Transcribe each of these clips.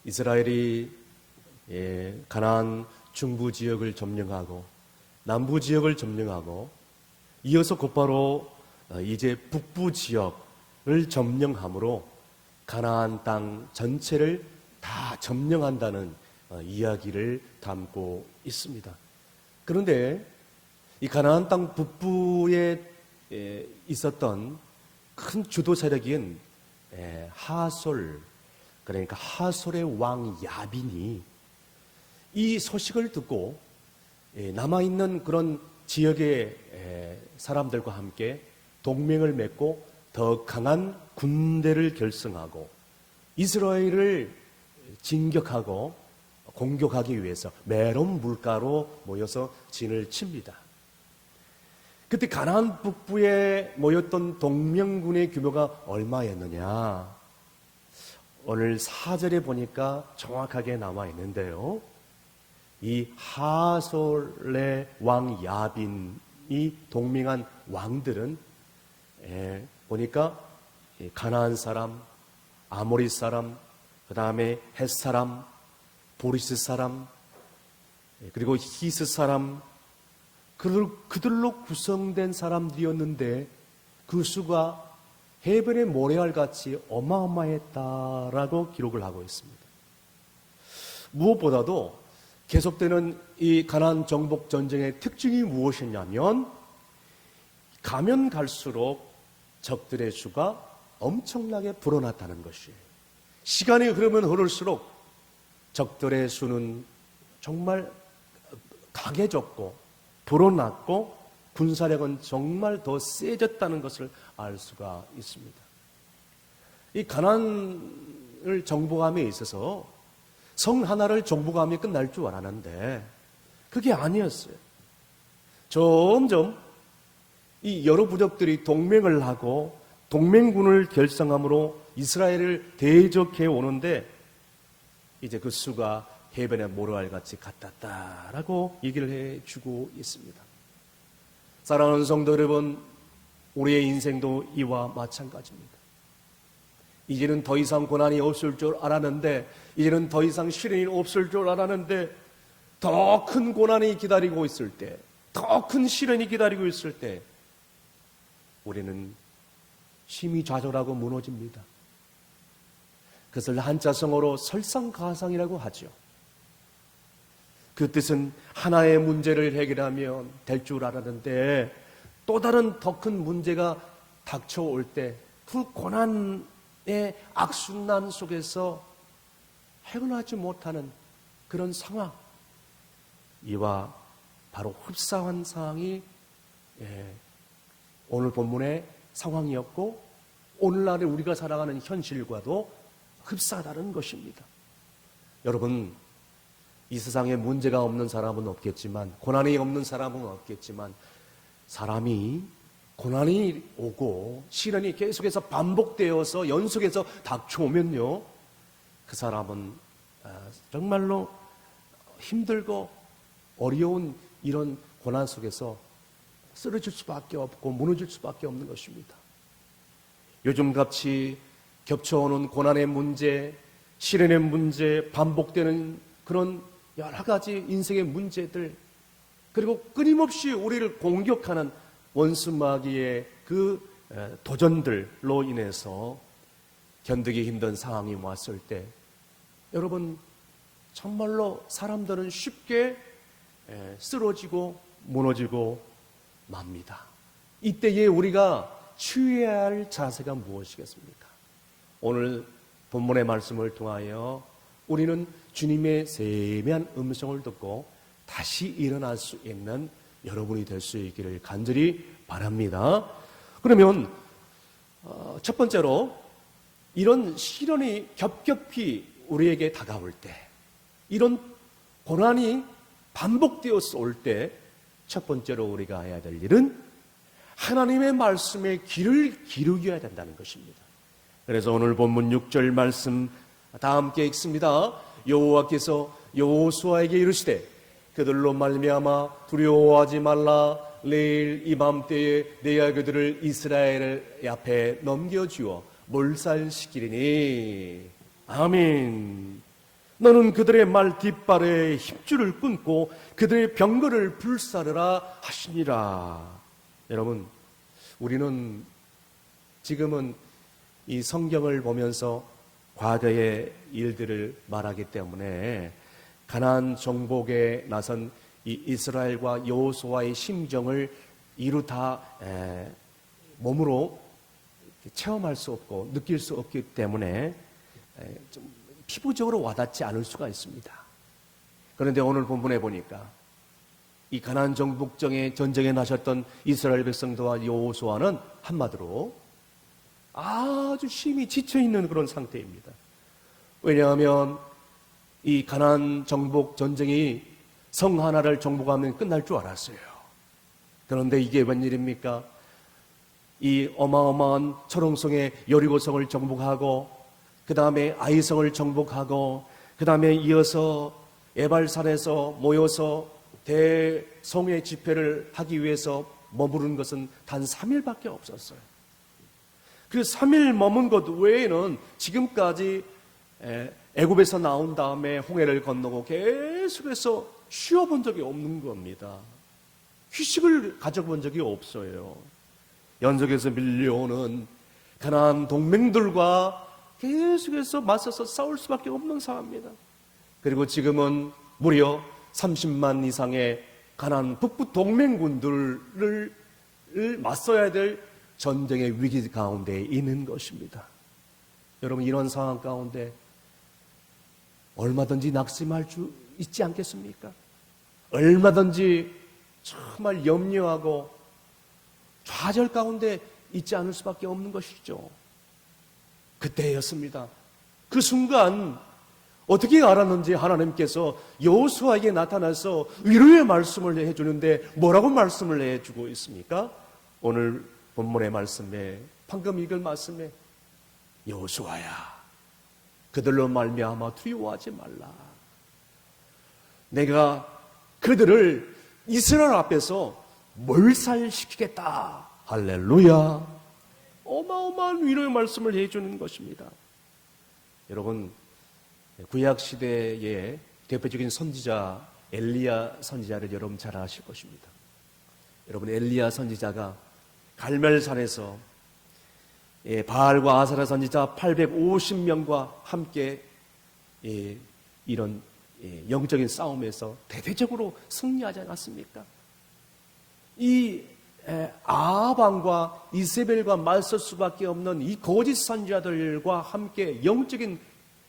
이스라엘이 가나안 중부 지역을 점령하고 남부 지역을 점령하고 이어서 곧바로 이제 북부 지역을 점령함으로 가나안 땅 전체를 다 점령한다는 이야기를 담고 있습니다. 그런데 이 가나안 땅 북부에 있었던 큰 주도 세력인 하솔, 그러니까 하솔의 왕 야빈이 이 소식을 듣고 남아있는 그런 지역의 사람들과 함께 동맹을 맺고 더 강한 군대를 결성하고 이스라엘을 진격하고 공격하기 위해서 메론 물가로 모여서 진을 칩니다. 그때 가나안 북부에 모였던 동명군의 규모가 얼마였느냐? 오늘 4절에 보니까 정확하게 나와 있는데요. 이 하솔의 왕 야빈이 동맹한 왕들은 보니까 가나안 사람, 아모리 사람, 그 다음에 헷 사람, 보리스 사람, 그리고 히스 사람, 그들로 구성된 사람들이었는데 그 수가 해변의 모래알같이 어마어마했다라고 기록을 하고 있습니다. 무엇보다도 계속되는 이 가나안 정복 전쟁의 특징이 무엇이냐면 가면 갈수록 적들의 수가 엄청나게 불어났다는 것이에요. 시간이 흐르면 흐를수록 적들의 수는 정말 강해졌고 불어났고 군사력은 정말 더 세졌다는 것을 알 수가 있습니다. 이 가나안을 정복함에 있어서 성 하나를 정복함이 끝날 줄 알았는데 그게 아니었어요. 점점 이 여러 부족들이 동맹을 하고 동맹군을 결성함으로 이스라엘을 대적해 오는데 이제 그 수가 해변의 모래알같이 같았다라고 얘기를 해주고 있습니다. 사랑하는 성도 여러분, 우리의 인생도 이와 마찬가지입니다. 이제는 더 이상 고난이 없을 줄 알았는데, 이제는 더 이상 시련이 없을 줄 알았는데, 더 큰 고난이 기다리고 있을 때, 더 큰 시련이 기다리고 있을 때 우리는 심히 좌절하고 무너집니다. 그것을 한자성어로 설상가상이라고 하죠. 그 뜻은 하나의 문제를 해결하면 될 줄 알았는데 또 다른 더 큰 문제가 닥쳐올 때 그 고난의 악순환 속에서 헤어나지 못하는 그런 상황, 이와 바로 흡사한 상황이 오늘 본문의 상황이었고 오늘날에 우리가 살아가는 현실과도 흡사하다는 것입니다. 여러분, 이 세상에 문제가 없는 사람은 없겠지만, 고난이 없는 사람은 없겠지만, 사람이 고난이 오고 시련이 계속해서 반복되어서 연속해서 닥쳐오면요, 그 사람은 정말로 힘들고 어려운 이런 고난 속에서 쓰러질 수밖에 없고 무너질 수밖에 없는 것입니다. 요즘같이 겹쳐오는 고난의 문제, 시련의 문제, 반복되는 그런 여러 가지 인생의 문제들, 그리고 끊임없이 우리를 공격하는 원수마귀의 그 도전들로 인해서 견디기 힘든 상황이 왔을 때 여러분, 정말로 사람들은 쉽게 쓰러지고 무너지고 맙니다. 이때에 우리가 취해야 할 자세가 무엇이겠습니까? 오늘 본문의 말씀을 통하여 우리는 주님의 세미한 음성을 듣고 다시 일어날 수 있는 여러분이 될 수 있기를 간절히 바랍니다. 그러면 첫 번째로 이런 시련이 겹겹이 우리에게 다가올 때, 이런 고난이 반복되어서 올 때 첫 번째로 우리가 해야 될 일은 하나님의 말씀에 귀를 기울여야 된다는 것입니다. 그래서 오늘 본문 6절 말씀 다 함께 읽습니다. 여호와께서 여호수아에게 이르시되 그들로 말미암아 두려워하지 말라. 내일 이맘때에 내가 그들을 이스라엘 앞에 넘겨주어 몰살시키리니. 아멘. 너는 그들의 말 뒷발에 힘줄을 끊고 그들의 병거를 불사르라 하시니라. 여러분, 우리는 지금은 이 성경을 보면서 과거의 일들을 말하기 때문에 가나안 정복에 나선 이 이스라엘과 여호수아의 심정을 이루 다 몸으로 체험할 수 없고 느낄 수 없기 때문에 좀 피부적으로 와닿지 않을 수가 있습니다. 그런데 오늘 본문에 보니까 이 가나안 정복정의 전쟁에 나셨던 이스라엘 백성들과 여호수아는 한마디로 아주 심히 지쳐있는 그런 상태입니다. 왜냐하면 이 가나안 정복 전쟁이 성 하나를 정복하면 끝날 줄 알았어요. 그런데 이게 웬일입니까? 이 어마어마한 초롱성의 여리고성을 정복하고 그 다음에 아이성을 정복하고 그 다음에 이어서 에발산에서 모여서 대성회 집회를 하기 위해서 머무른 것은 단 3일밖에 없었어요. 그 3일 머문 것 외에는 지금까지 애굽에서 나온 다음에 홍해를 건너고 계속해서 쉬어본 적이 없는 겁니다. 휴식을 가져본 적이 없어요. 연속해서 밀려오는 가나안 동맹들과 계속해서 맞서서 싸울 수밖에 없는 상황입니다. 그리고 지금은 무려 30만 이상의 가나안 북부 동맹군들을 맞서야 될 전쟁의 위기 가운데 있는 것입니다. 여러분, 이런 상황 가운데 얼마든지 낙심할 수 있지 않겠습니까? 얼마든지 정말 염려하고 좌절 가운데 있지 않을 수밖에 없는 것이죠. 그때였습니다. 그 순간 어떻게 알았는지 하나님께서 여호수아에게 나타나서 위로의 말씀을 해주는데 뭐라고 말씀을 해주고 있습니까? 오늘 본문의 말씀에, 방금 읽은 말씀에, 여호수아야, 그들로 말미암아 두려워하지 말라. 내가 그들을 이스라엘 앞에서 몰살시키겠다. 할렐루야. 어마어마한 위로의 말씀을 해주는 것입니다. 여러분, 구약시대의 대표적인 선지자 엘리야 선지자를 여러분 잘 아실 것입니다. 여러분, 엘리야 선지자가 갈멜산에서 바알과 아사랴 선지자 850명과 함께 이런 영적인 싸움에서 대대적으로 승리하지 않았습니까? 이 아합 왕과 이세벨과 맞설 수밖에 없는 이 거짓 선지자들과 함께 영적인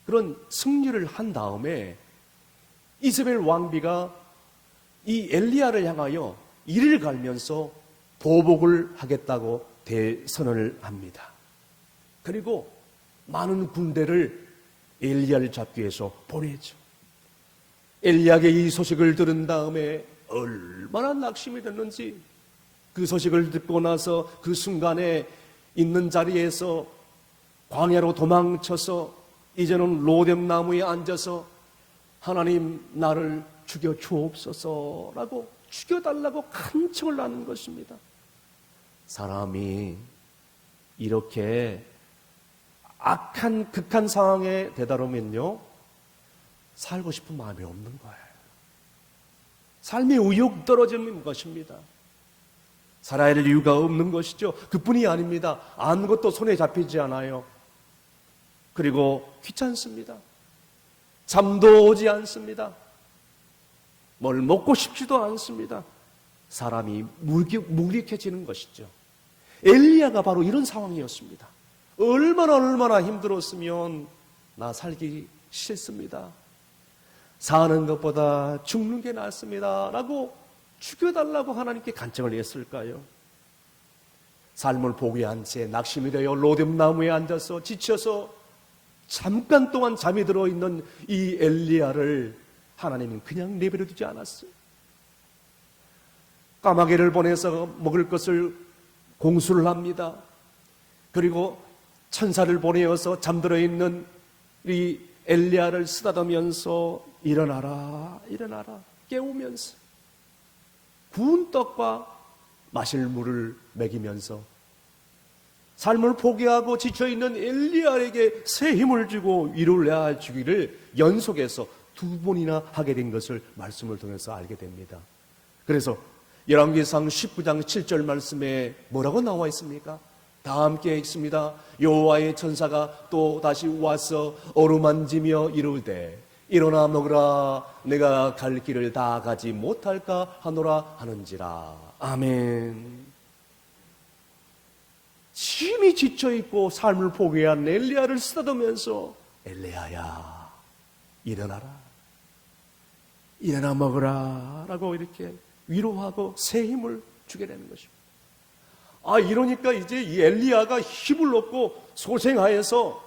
그런 승리를 한 다음에 이세벨 왕비가 이 엘리야를 향하여 이를 갈면서 보복을 하겠다고 대선언을 합니다. 그리고 많은 군대를 엘리야를 잡기 위해서 보내죠. 엘리야에게 이 소식을 들은 다음에 얼마나 낙심이 됐는지, 그 소식을 듣고 나서 그 순간에 있는 자리에서 광야로 도망쳐서 이제는 로뎀나무에 앉아서 하나님, 나를 죽여 주옵소서라고 죽여달라고 간청을 하는 것입니다. 사람이 이렇게 악한 극한 상황에 다다르면요, 살고 싶은 마음이 없는 거예요. 삶의 의욕 떨어지는 것입니다. 살아야 할 이유가 없는 것이죠. 그뿐이 아닙니다. 아무것도 손에 잡히지 않아요. 그리고 귀찮습니다. 잠도 오지 않습니다. 뭘 먹고 싶지도 않습니다. 사람이 무기력해지는 것이죠. 엘리야가 바로 이런 상황이었습니다. 얼마나 힘들었으면 나 살기 싫습니다. 사는 것보다 죽는 게 낫습니다 라고 죽여달라고 하나님께 간청을 했을까요? 삶을 포기한 채 낙심이 되어 로뎀나무에 앉아서 지쳐서 잠깐 동안 잠이 들어있는 이 엘리야를 하나님은 그냥 내버려 두지 않았어요. 까마귀를 보내서 먹을 것을 공수를 합니다. 그리고 천사를 보내어서 잠들어 있는 이 엘리야를 쓰다듬으면서 일어나라 깨우면서 구운 떡과 마실 물을 먹이면서 삶을 포기하고 지쳐있는 엘리야에게 새 힘을 주고 위로를 주기를 연속해서 2번이나 하게 된 것을 말씀을 통해서 알게 됩니다. 그래서 열왕기상 19장 7절 말씀에 뭐라고 나와 있습니까? 다 함께 읽습니다. 여호와의 천사가 또 다시 와서 어루만지며 이르되 일어나 먹으라, 내가 갈 길을 다 가지 못할까 하노라 하는지라. 아멘. 심히 지쳐있고 삶을 포기한 엘리야를 쓰다듬으면서 엘리야야 일어나라, 일어나 먹으라 라고 이렇게 위로하고 새 힘을 주게 되는 것입니다. 이러니까 이제 이 엘리야가 힘을 얻고 소생하여서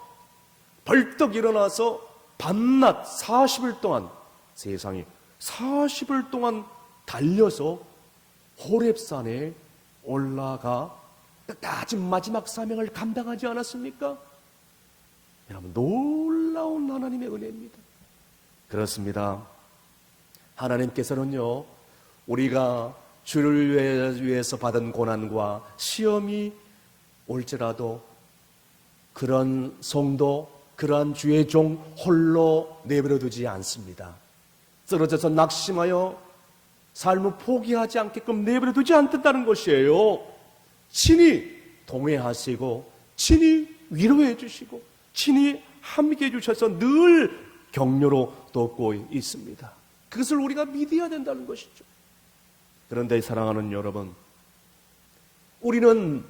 벌떡 일어나서 밤낮 40일 동안, 세상에 40일 동안 달려서 호렙산에 올라가 끝까지 마지막 사명을 감당하지 않았습니까? 여러분, 놀라운 하나님의 은혜입니다. 그렇습니다. 하나님께서는요, 우리가 주를 위해서 받은 고난과 시험이 올지라도 그런 성도, 그러한 주의 종 홀로 내버려 두지 않습니다. 쓰러져서 낙심하여 삶을 포기하지 않게끔 내버려 두지 않는다는 것이에요. 친히 동행하시고 친히 위로해 주시고 친히 함께 해주셔서 늘 격려로 돕고 있습니다. 그것을 우리가 믿어야 된다는 것이죠. 그런데 사랑하는 여러분, 우리는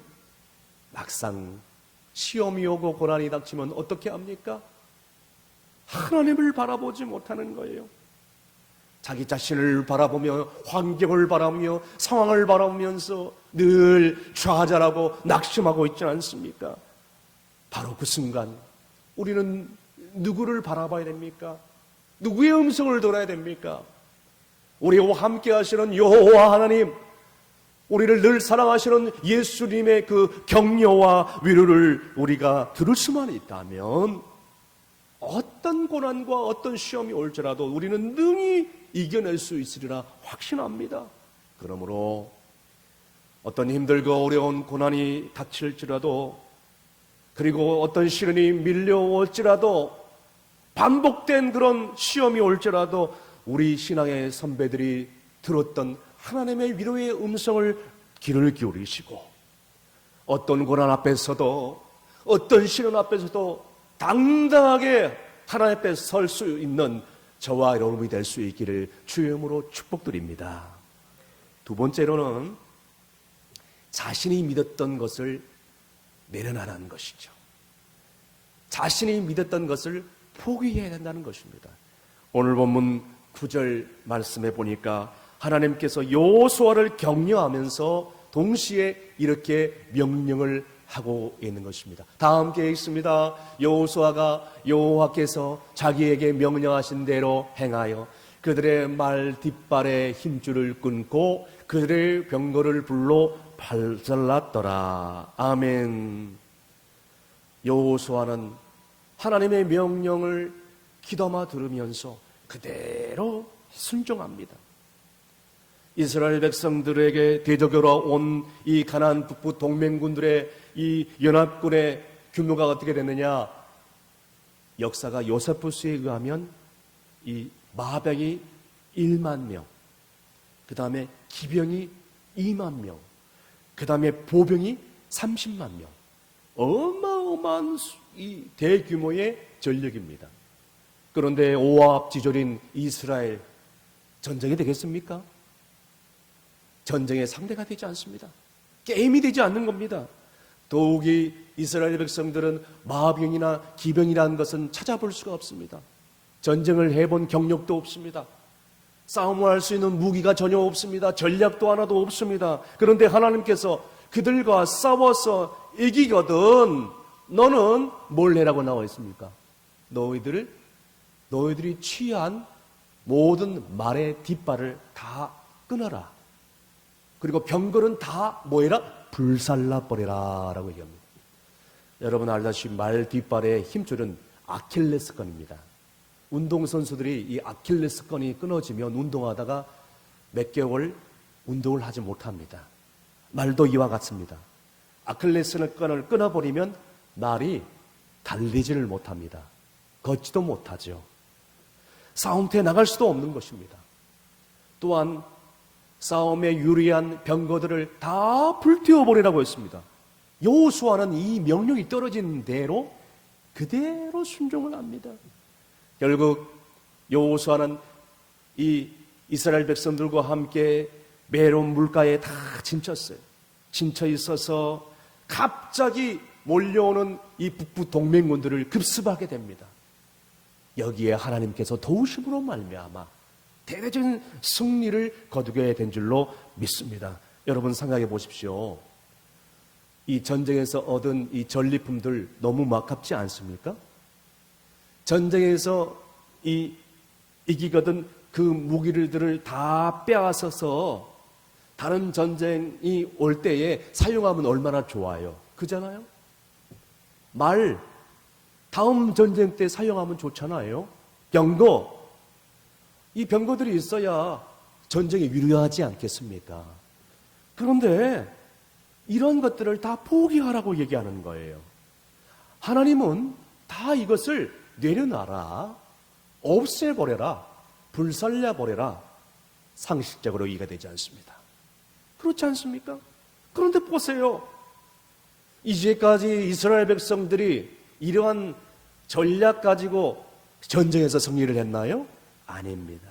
막상 시험이 오고 고난이 닥치면 어떻게 합니까? 하나님을 바라보지 못하는 거예요. 자기 자신을 바라보며 환경을 바라보며 상황을 바라보면서 늘 좌절하고 낙심하고 있지 않습니까? 바로 그 순간 우리는 누구를 바라봐야 됩니까? 누구의 음성을 들어야 됩니까? 우리와 함께 하시는 여호와 하나님, 우리를 늘 사랑하시는 예수님의 그 격려와 위로를 우리가 들을 수만 있다면 어떤 고난과 어떤 시험이 올지라도 우리는 능히 이겨낼 수 있으리라 확신합니다. 그러므로 어떤 힘들고 어려운 고난이 닥칠지라도, 그리고 어떤 시련이 밀려올지라도, 반복된 그런 시험이 올지라도 우리 신앙의 선배들이 들었던 하나님의 위로의 음성을 귀를 기울이시고 어떤 고난 앞에서도 어떤 시련 앞에서도 당당하게 하나님 앞에 설 수 있는 저와 여러분이 될 수 있기를 주의 이름으로 축복드립니다. 두 번째로는 자신이 믿었던 것을 내려놔라는 것이죠. 자신이 믿었던 것을 포기해야 된다는 것입니다. 오늘 본문 9절 말씀해 보니까 하나님께서 여호수아를 격려하면서 동시에 이렇게 명령을 하고 있는 것입니다. 다 함께 읽습니다. 여호수아가 여호와께서 자기에게 명령하신 대로 행하여 그들의 말 뒷발에 힘줄을 끊고 그들의 병거를 불로 발살랐더라. 아멘. 여호수아는 하나님의 명령을 귀담아 들으면서 그대로 순종합니다. 이스라엘 백성들에게 대적으로 온 이 가나안 북부 동맹군들의 이 연합군의 규모가 어떻게 됐느냐? 역사가 요세푸스에 의하면 이 마병이 1만 명, 그 다음에 기병이 2만 명, 그 다음에 보병이 30만 명. 어마어마한 이 대규모의 전력입니다. 그런데 오합지졸인 이스라엘, 전쟁이 되겠습니까? 전쟁의 상대가 되지 않습니다. 게임이 되지 않는 겁니다. 더욱이 이스라엘 백성들은 마병이나 기병이라는 것은 찾아볼 수가 없습니다. 전쟁을 해본 경력도 없습니다. 싸움을 할 수 있는 무기가 전혀 없습니다. 전략도 하나도 없습니다. 그런데 하나님께서 그들과 싸워서 이기거든 너는 뭘 해라고 나와 있습니까? 너희들이 취한 모든 말의 뒷발을 다 끊어라. 그리고 병거는 다 뭐해라? 불살라버려라 라고 얘기합니다. 여러분 알다시피 말 뒷발의 힘줄은 아킬레스건입니다. 운동선수들이 이 아킬레스건이 끊어지면 운동하다가 몇 개월 운동을 하지 못합니다. 말도 이와 같습니다. 아킬레스건을 끊어버리면 말이 달리지를 못합니다. 걷지도 못하죠. 싸움터에 나갈 수도 없는 것입니다. 또한 싸움에 유리한 병거들을 다 불태워버리라고 했습니다. 여호수아는 이 명령이 떨어진 대로 그대로 순종을 합니다. 결국 여호수아는 이 이스라엘 백성들과 함께 메론 물가에 다 진쳤어요. 진쳐 있어서 갑자기 몰려오는 이 북부 동맹군들을 급습하게 됩니다. 여기에 하나님께서 도우심으로 말미암아 대대적인 승리를 거두게 된 줄로 믿습니다. 여러분 생각해 보십시오. 이 전쟁에서 얻은 이 전리품들 너무 아깝지 않습니까? 전쟁에서 이기거든 그 무기들을 다 빼앗아서 다른 전쟁이 올 때에 사용하면 얼마나 좋아요. 그잖아요? 말, 다음 전쟁 때 사용하면 좋잖아요. 병거, 이 병거들이 있어야 전쟁에 유리하지 않겠습니까? 그런데 이런 것들을 다 포기하라고 얘기하는 거예요. 하나님은 다 이것을 내려놔라, 없애버려라, 불살려버려라, 상식적으로 이해가 되지 않습니다. 그렇지 않습니까? 그런데 보세요. 이제까지 이스라엘 백성들이 이러한 전략 가지고 전쟁에서 승리를 했나요? 아닙니다.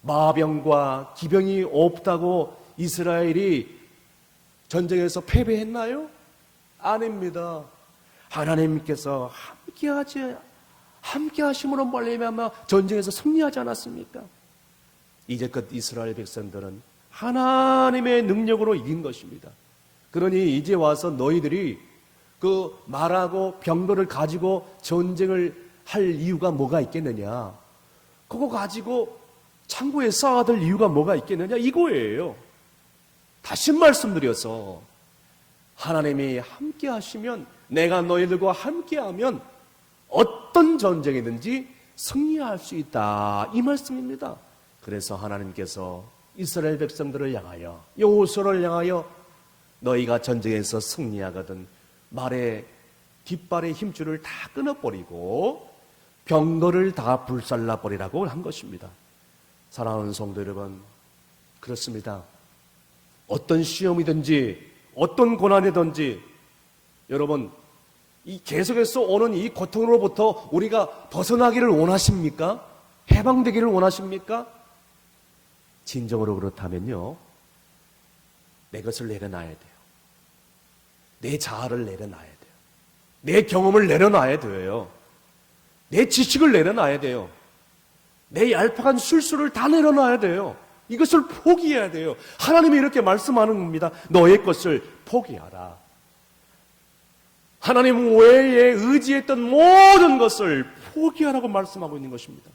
마병과 기병이 없다고 이스라엘이 전쟁에서 패배했나요? 아닙니다. 하나님께서 함께 하심으로 말미암아 전쟁에서 승리하지 않았습니까? 이제껏 이스라엘 백성들은 하나님의 능력으로 이긴 것입니다. 그러니 이제 와서 너희들이 그 말하고 병거를 가지고 전쟁을 할 이유가 뭐가 있겠느냐? 그거 가지고 창고에 쌓아둘 이유가 뭐가 있겠느냐? 이거예요. 다시 말씀드려서 하나님이 함께 하시면, 내가 너희들과 함께 하면 어떤 전쟁이든지 승리할 수 있다, 이 말씀입니다. 그래서 하나님께서 이스라엘 백성들을 향하여, 여호수아를 향하여 너희가 전쟁에서 승리하거든 말의 뒷발의 힘줄을 다 끊어버리고 병거를 다 불살라버리라고 한 것입니다. 사랑하는 성도 여러분, 그렇습니다. 어떤 시험이든지 어떤 고난이든지 여러분, 이 계속해서 오는 이 고통으로부터 우리가 벗어나기를 원하십니까? 해방되기를 원하십니까? 진정으로 그렇다면요, 내 것을 내려놔야 돼요. 내 자아를 내려놔야 돼요. 내 경험을 내려놔야 돼요. 내 지식을 내려놔야 돼요. 내 얄팍한 술수를 다 내려놔야 돼요. 이것을 포기해야 돼요. 하나님이 이렇게 말씀하는 겁니다. 너의 것을 포기하라. 하나님 외에 의지했던 모든 것을 포기하라고 말씀하고 있는 것입니다.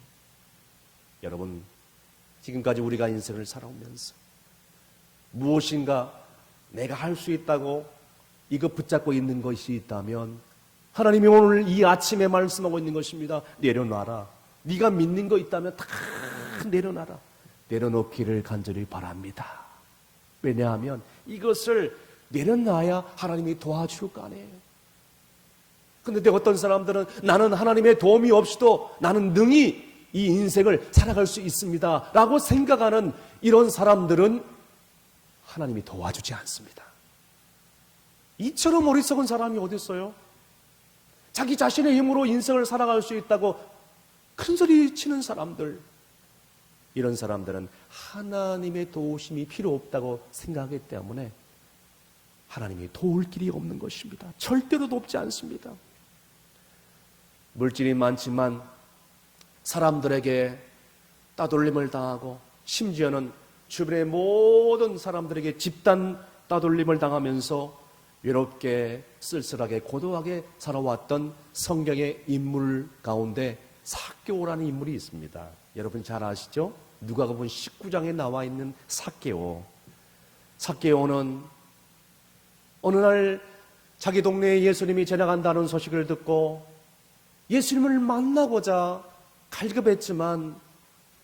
여러분, 지금까지 우리가 인생을 살아오면서 무엇인가 내가 할 수 있다고 이거 붙잡고 있는 것이 있다면 하나님이 오늘 이 아침에 말씀하고 있는 것입니다. 내려놔라. 네가 믿는 거 있다면 다 내려놔라. 내려놓기를 간절히 바랍니다. 왜냐하면 이것을 내려놔야 하나님이 도와줄 거 아니에요. 그런데 어떤 사람들은 나는 하나님의 도움이 없이도 나는 능히 이 인생을 살아갈 수 있습니다 라고 생각하는 이런 사람들은 하나님이 도와주지 않습니다. 이처럼 어리석은 사람이 어디 있어요? 자기 자신의 힘으로 인생을 살아갈 수 있다고 큰소리 치는 사람들, 이런 사람들은 하나님의 도우심이 필요 없다고 생각하기 때문에 하나님이 도울 길이 없는 것입니다. 절대로 돕지 않습니다. 물질이 많지만 사람들에게 따돌림을 당하고 심지어는 주변의 모든 사람들에게 집단 따돌림을 당하면서 외롭게 쓸쓸하게 고독하게 살아왔던 성경의 인물 가운데 삭개오라는 인물이 있습니다. 여러분 잘 아시죠? 누가복음 19장에 나와 있는 삭개오. 삭개오는 어느 날 자기 동네에 예수님이 지나간다는 소식을 듣고 예수님을 만나고자 갈급했지만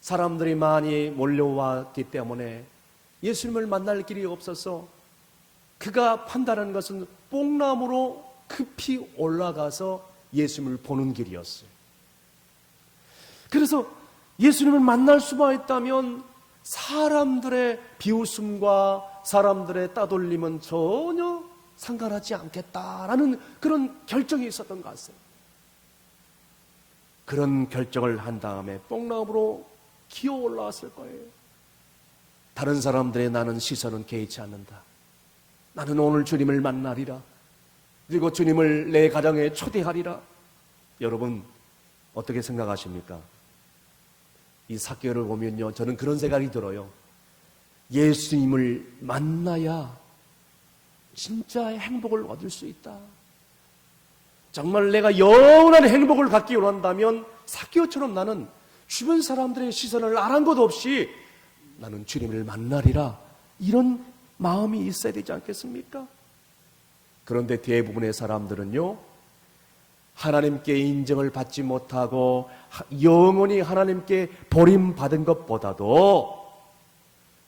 사람들이 많이 몰려왔기 때문에 예수님을 만날 길이 없어서 그가 판단한 것은 뽕나무로 급히 올라가서 예수님을 보는 길이었어요. 그래서 예수님을 만날 수만 있다면 사람들의 비웃음과 사람들의 따돌림은 전혀 상관하지 않겠다라는 그런 결정이 있었던 것 같아요. 그런 결정을 한 다음에 뽕나무로 기어 올라왔을 거예요. 다른 사람들의 나는 시선은 개의치 않는다. 나는 오늘 주님을 만나리라. 그리고 주님을 내 가정에 초대하리라. 여러분 어떻게 생각하십니까? 이 삭개오를 보면요, 저는 그런 생각이 들어요. 예수님을 만나야 진짜 행복을 얻을 수 있다. 정말 내가 영원한 행복을 갖기 원한다면 삭개오처럼 나는 주변 사람들의 시선을 아랑곳 없이 나는 주님을 만나리라, 이런 마음이 있어야 되지 않겠습니까? 그런데 대부분의 사람들은요, 하나님께 인정을 받지 못하고 영원히 하나님께 버림받은 것보다도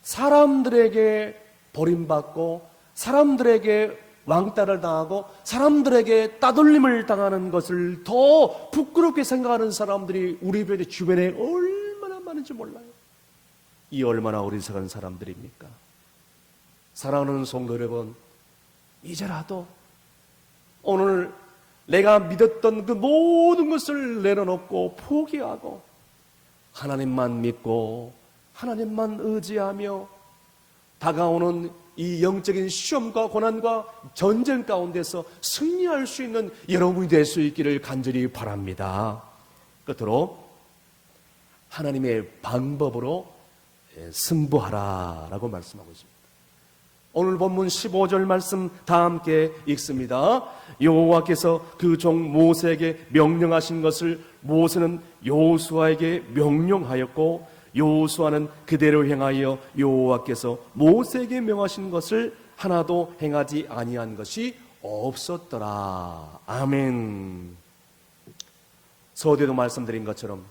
사람들에게 버림받고 사람들에게 왕따를 당하고 사람들에게 따돌림을 당하는 것을 더 부끄럽게 생각하는 사람들이 우리 주변에 얼마나 많은지 몰라요. 이 얼마나 어리석은 사람들입니까? 사랑하는 성도 여러분, 이제라도 오늘 내가 믿었던 그 모든 것을 내려놓고 포기하고 하나님만 믿고 하나님만 의지하며 다가오는 이 영적인 시험과 고난과 전쟁 가운데서 승리할 수 있는 여러분이 될 수 있기를 간절히 바랍니다. 끝으로 하나님의 방법으로 승부하라라고 말씀하고 있습니다. 오늘 본문 15절 말씀 다 함께 읽습니다. 여호와께서 그 종 모세에게 명령하신 것을 모세는 여호수아에게 명령하였고 여호수아는 그대로 행하여 여호와께서 모세에게 명하신 것을 하나도 행하지 아니한 것이 없었더라. 아멘. 서두에도 말씀드린 것처럼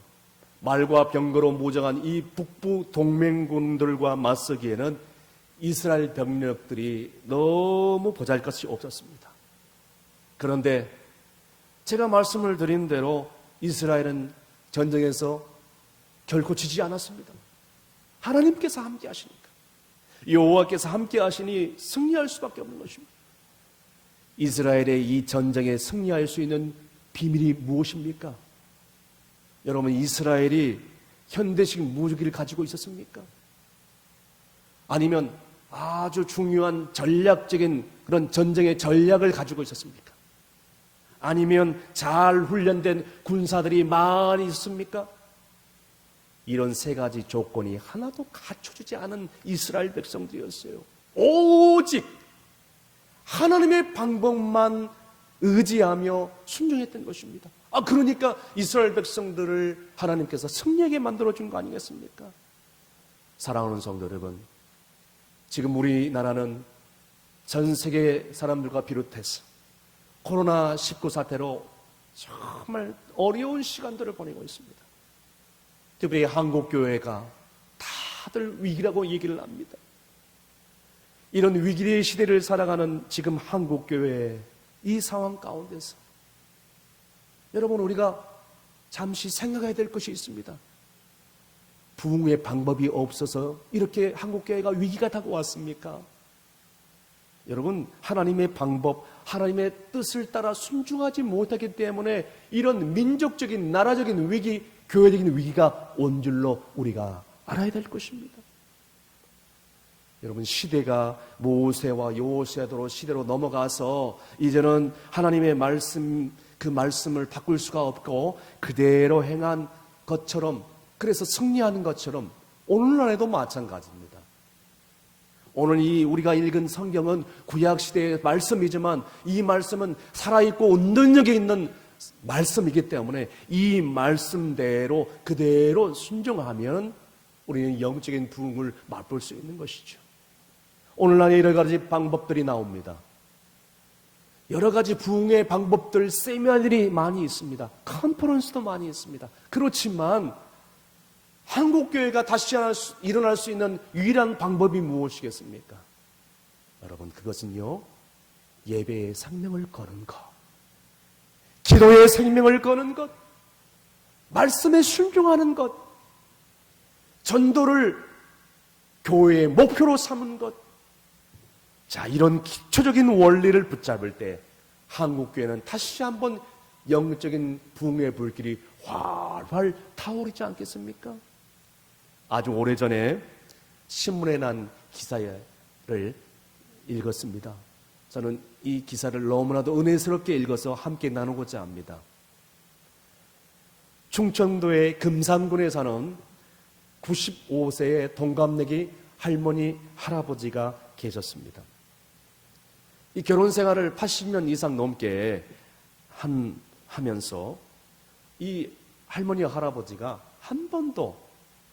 말과 병거로 무장한 이 북부 동맹군들과 맞서기에는 이스라엘 병력들이 너무 보잘것이 없었습니다. 그런데 제가 말씀을 드린 대로 이스라엘은 전쟁에서 결코 지지 않았습니다. 하나님께서 함께 하시니까, 여호와께서 함께 하시니 승리할 수밖에 없는 것입니다. 이스라엘의 이 전쟁에 승리할 수 있는 비밀이 무엇입니까? 여러분, 이스라엘이 현대식 무기를 가지고 있었습니까? 아니면 아주 중요한 전략적인 그런 전쟁의 전략을 가지고 있었습니까? 아니면 잘 훈련된 군사들이 많이 있습니까? 이런 세 가지 조건이 하나도 갖춰주지 않은 이스라엘 백성들이었어요. 오직 하나님의 방법만 의지하며 순종했던 것입니다. 그러니까 이스라엘 백성들을 하나님께서 승리하게 만들어준 거 아니겠습니까? 사랑하는 성도 여러분, 지금 우리나라는 전 세계 사람들과 비롯해서 코로나19 사태로 정말 어려운 시간들을 보내고 있습니다. 특별히 한국교회가 다들 위기라고 얘기를 합니다. 이런 위기의 시대를 살아가는 지금 한국교회의 이 상황 가운데서 여러분, 우리가 잠시 생각해야 될 것이 있습니다. 부흥의 방법이 없어서 이렇게 한국교회가 위기가 다가왔습니까? 여러분, 하나님의 방법, 하나님의 뜻을 따라 순종하지 못하기 때문에 이런 민족적인, 나라적인 위기, 교회적인 위기가 온 줄로 우리가 알아야 될 것입니다. 여러분, 시대가 모세와 여호수아로 시대로 넘어가서 이제는 하나님의 말씀, 그 말씀을 바꿀 수가 없고 그대로 행한 것처럼, 그래서 승리하는 것처럼 오늘날에도 마찬가지입니다. 오늘 이 우리가 읽은 성경은 구약시대의 말씀이지만 이 말씀은 살아있고 운동력이 있는 말씀이기 때문에 이 말씀대로 그대로 순종하면 우리는 영적인 부흥을 맛볼 수 있는 것이죠. 오늘날에 여러 가지 방법들이 나옵니다. 여러 가지 부흥의 방법들, 세미나들이 많이 있습니다. 컨퍼런스도 많이 있습니다. 그렇지만 한국교회가 다시 일어날 수 있는 유일한 방법이 무엇이겠습니까? 여러분, 그것은요, 예배의 생명을 거는 것, 기도의 생명을 거는 것, 말씀에 순종하는 것, 전도를 교회의 목표로 삼은 것. 자, 이런 기초적인 원리를 붙잡을 때 한국교회는 다시 한번 영적인 붕의 불길이 활활 타오르지 않겠습니까? 아주 오래전에 신문에 난 기사를 읽었습니다. 저는 이 기사를 너무나도 은혜스럽게 읽어서 함께 나누고자 합니다. 충청도의 금산군에 사는 95세의 동갑내기 할머니, 할아버지가 계셨습니다. 이 결혼 생활을 80년 이상 넘게 하면서 이 할머니, 할아버지가 한 번도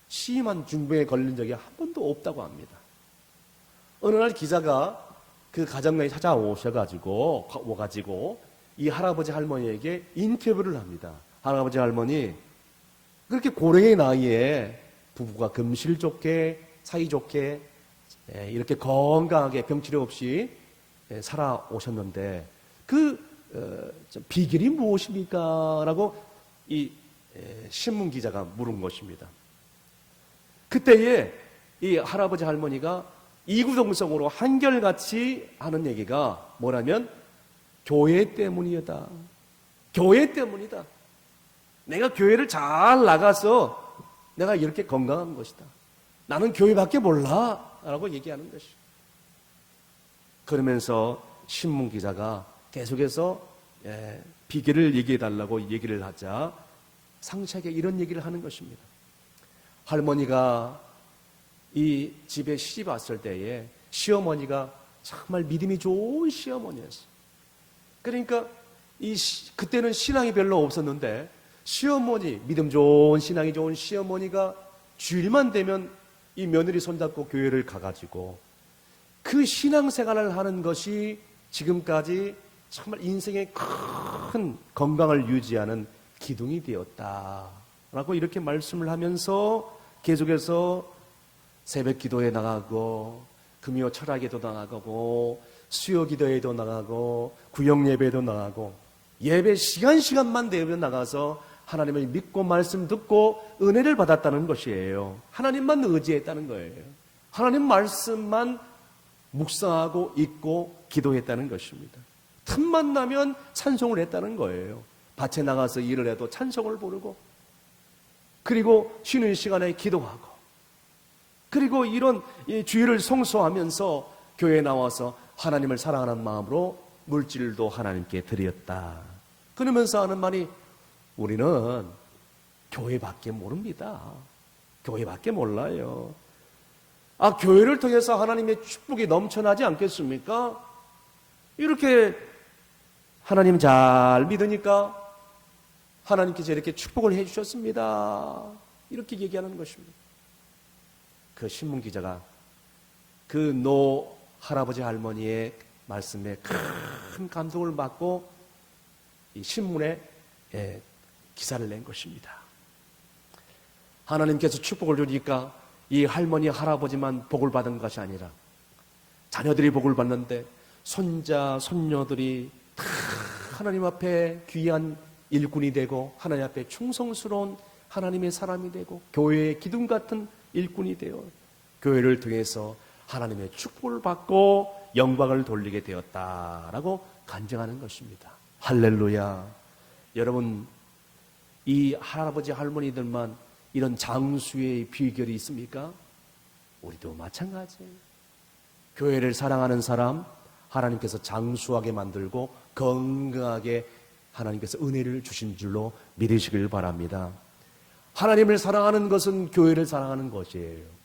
심한 중병에 걸린 적이 한 번도 없다고 합니다. 어느 날 기자가 그 가정에 찾아오셔가지고 이 할아버지 할머니에게 인터뷰를 합니다. 할아버지 할머니, 그렇게 고령의 나이에 부부가 금실 좋게 사이좋게 이렇게 건강하게 병치료 없이 살아오셨는데 그 비결이 무엇입니까? 라고 이 신문 기자가 물은 것입니다. 그때에 이 할아버지 할머니가 이구동성으로 한결같이 하는 얘기가 뭐라면 교회 때문이다. 교회 때문이다. 내가 교회를 잘 나가서 내가 이렇게 건강한 것이다. 나는 교회밖에 몰라 라고 얘기하는 것이죠. 그러면서 신문 기자가 계속해서 비결을 얘기해달라고 얘기를 하자 상세하게 이런 얘기를 하는 것입니다. 할머니가 이 집에 시집 왔을 때에 시어머니가 정말 믿음이 좋은 시어머니였어요. 그러니까 그때는 신앙이 별로 없었는데 시어머니, 믿음 좋은 신앙이 좋은 시어머니가 주일만 되면 이 며느리 손잡고 교회를 가가지고 그 신앙생활을 하는 것이 지금까지 정말 인생의 큰 건강을 유지하는 기둥이 되었다라고 이렇게 말씀을 하면서 계속해서 새벽 기도에 나가고 금요 철학에도 나가고 수요 기도에도 나가고 구역 예배에도 나가고 예배 시간만 되면 나가서 하나님을 믿고 말씀 듣고 은혜를 받았다는 것이에요. 하나님만 의지했다는 거예요. 하나님 말씀만 묵상하고 읽고 기도했다는 것입니다. 틈만 나면 찬송을 했다는 거예요. 밭에 나가서 일을 해도 찬송을 부르고 그리고 쉬는 시간에 기도하고 그리고 이런 주일을 성수하면서 교회에 나와서 하나님을 사랑하는 마음으로 물질도 하나님께 드렸다. 그러면서 하는 말이 우리는 교회밖에 모릅니다. 교회밖에 몰라요. 교회를 통해서 하나님의 축복이 넘쳐나지 않겠습니까? 이렇게 하나님 잘 믿으니까 하나님께서 이렇게 축복을 해주셨습니다. 이렇게 얘기하는 것입니다. 그 신문 기자가 그 노 할아버지 할머니의 말씀에 큰 감동을 받고 이 신문에 기사를 낸 것입니다. 하나님께서 축복을 주니까 이 할머니 할아버지만 복을 받은 것이 아니라 자녀들이 복을 받는데 손자 손녀들이 다 하나님 앞에 귀한 일꾼이 되고 하나님 앞에 충성스러운 하나님의 사람이 되고 교회의 기둥 같은 일꾼이 되어 교회를 통해서 하나님의 축복을 받고 영광을 돌리게 되었다라고 간증하는 것입니다. 할렐루야. 여러분, 이 할아버지 할머니들만 이런 장수의 비결이 있습니까? 우리도 마찬가지예요. 교회를 사랑하는 사람 하나님께서 장수하게 만들고 건강하게 하나님께서 은혜를 주신 줄로 믿으시길 바랍니다. 하나님을 사랑하는 것은 교회를 사랑하는 것이에요.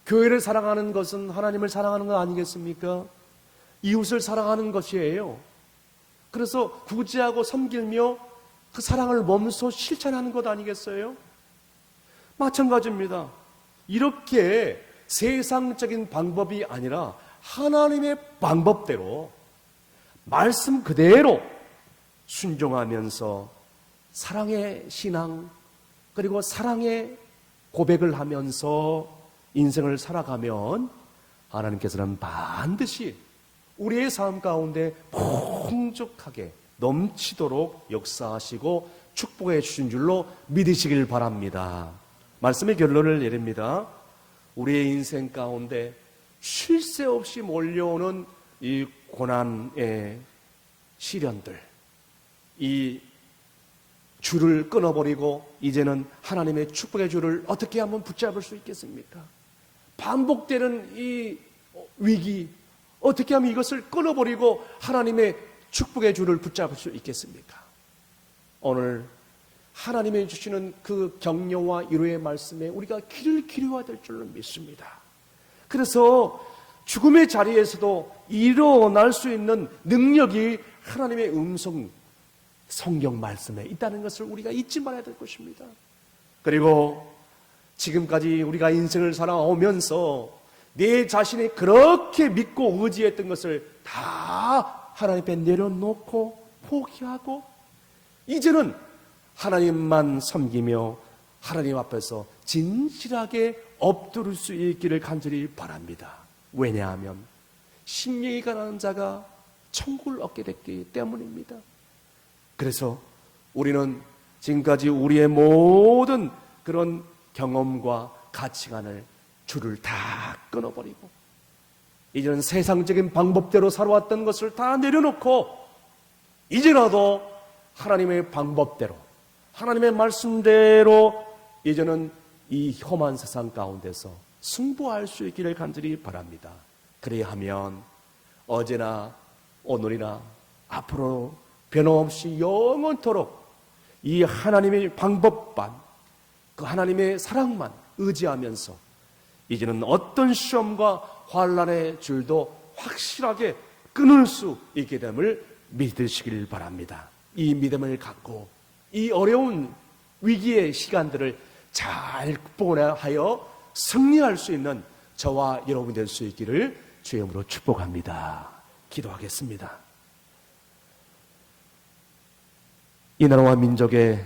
교회를 사랑하는 것은 하나님을 사랑하는 것 아니겠습니까? 이웃을 사랑하는 것이에요. 그래서 구제하고 섬기며 그 사랑을 몸소 실천하는 것 아니겠어요? 마찬가지입니다. 이렇게 세상적인 방법이 아니라 하나님의 방법대로 말씀 그대로 순종하면서 사랑의 신앙 그리고 사랑의 고백을 하면서 인생을 살아가면 하나님께서는 반드시 우리의 삶 가운데 풍족하게 넘치도록 역사하시고 축복해 주신 줄로 믿으시길 바랍니다. 말씀의 결론을 내립니다. 우리의 인생 가운데 쉴 새 없이 몰려오는 이 고난의 시련들, 이 줄을 끊어버리고 이제는 하나님의 축복의 줄을 어떻게 하면 붙잡을 수 있겠습니까? 반복되는 이 위기, 어떻게 하면 이것을 끊어버리고 하나님의 축복의 줄을 붙잡을 수 있겠습니까? 오늘 하나님이 주시는 그 격려와 위로의 말씀에 우리가 귀를 기울여야 될 줄로 믿습니다. 그래서 죽음의 자리에서도 일어날 수 있는 능력이 하나님의 음성 성경 말씀에 있다는 것을 우리가 잊지 말아야 될 것입니다. 그리고 지금까지 우리가 인생을 살아오면서 내 자신이 그렇게 믿고 의지했던 것을 다 하나님 앞에 내려놓고 포기하고 이제는 하나님만 섬기며 하나님 앞에서 진실하게 엎드릴 수 있기를 간절히 바랍니다. 왜냐하면 심령이 가난한 자가 천국을 얻게 됐기 때문입니다. 그래서 우리는 지금까지 우리의 모든 그런 경험과 가치관을 줄을 다 끊어버리고 이제는 세상적인 방법대로 살아왔던 것을 다 내려놓고 이제라도 하나님의 방법대로 하나님의 말씀대로 이제는 이 험한 세상 가운데서 승부할 수 있기를 간절히 바랍니다. 그래야 하면 어제나 오늘이나 앞으로 변함없이 영원토록 이 하나님의 방법만, 그 하나님의 사랑만 의지하면서 이제는 어떤 시험과 환난의 줄도 확실하게 끊을 수 있게 됨을 믿으시길 바랍니다. 이 믿음을 갖고 이 어려운 위기의 시간들을 잘 극복하여 승리할 수 있는 저와 여러분이 될 수 있기를 주의 이름으로 축복합니다. 기도하겠습니다. 이 나라와 민족의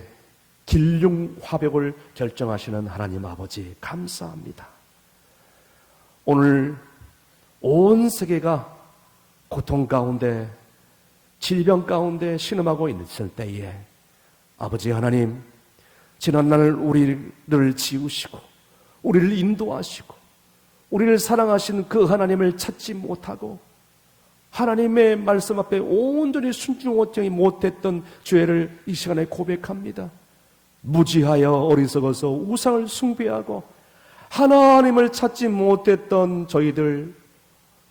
길흉 화복을 결정하시는 하나님 아버지 감사합니다. 오늘 온 세계가 고통 가운데 질병 가운데 신음하고 있을 때에 아버지 하나님 지난날 우리를 지우시고 우리를 인도하시고 우리를 사랑하신 그 하나님을 찾지 못하고 하나님의 말씀 앞에 온전히 순종하지 못했던 죄를 이 시간에 고백합니다. 무지하여 어리석어서 우상을 숭배하고 하나님을 찾지 못했던 저희들,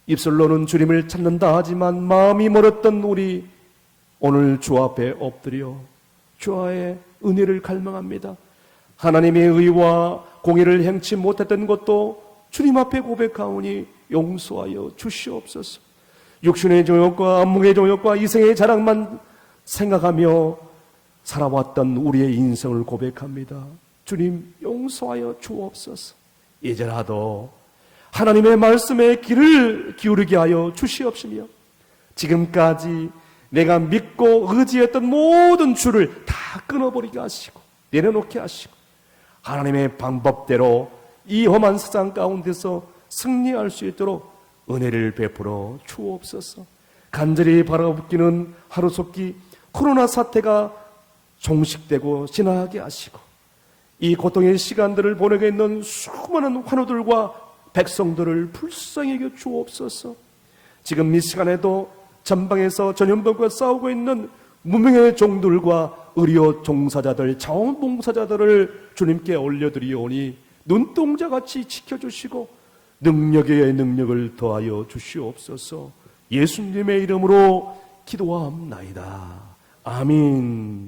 입술로는 주님을 찾는다 하지만 마음이 멀었던 우리, 오늘 주 앞에 엎드려 주와의 은혜를 갈망합니다. 하나님의 의와 공의를 행치 못했던 것도 주님 앞에 고백하오니 용서하여 주시옵소서. 육신의 정욕과 안목의 정욕과 이생의 자랑만 생각하며 살아왔던 우리의 인생을 고백합니다. 주님 용서하여 주옵소서. 이제라도 하나님의 말씀에 귀를 기울이게 하여 주시옵시며 지금까지 내가 믿고 의지했던 모든 줄을 다 끊어버리게 하시고 내려놓게 하시고 하나님의 방법대로 이 험한 세상 가운데서 승리할 수 있도록 은혜를 베풀어 주옵소서. 간절히 바라보기는 하루속히 코로나 사태가 종식되고 지나가게 하시고 이 고통의 시간들을 보내게 있는 수많은 환우들과 백성들을 불쌍히 여겨 주옵소서. 지금 이 시간에도 전방에서 전염병과 싸우고 있는 무명의 종들과 의료 종사자들, 자원봉사자들을 주님께 올려드리오니 눈동자같이 지켜주시고 능력의 능력을 더하여 주시옵소서. 예수님의 이름으로 기도하옵나이다. 아멘.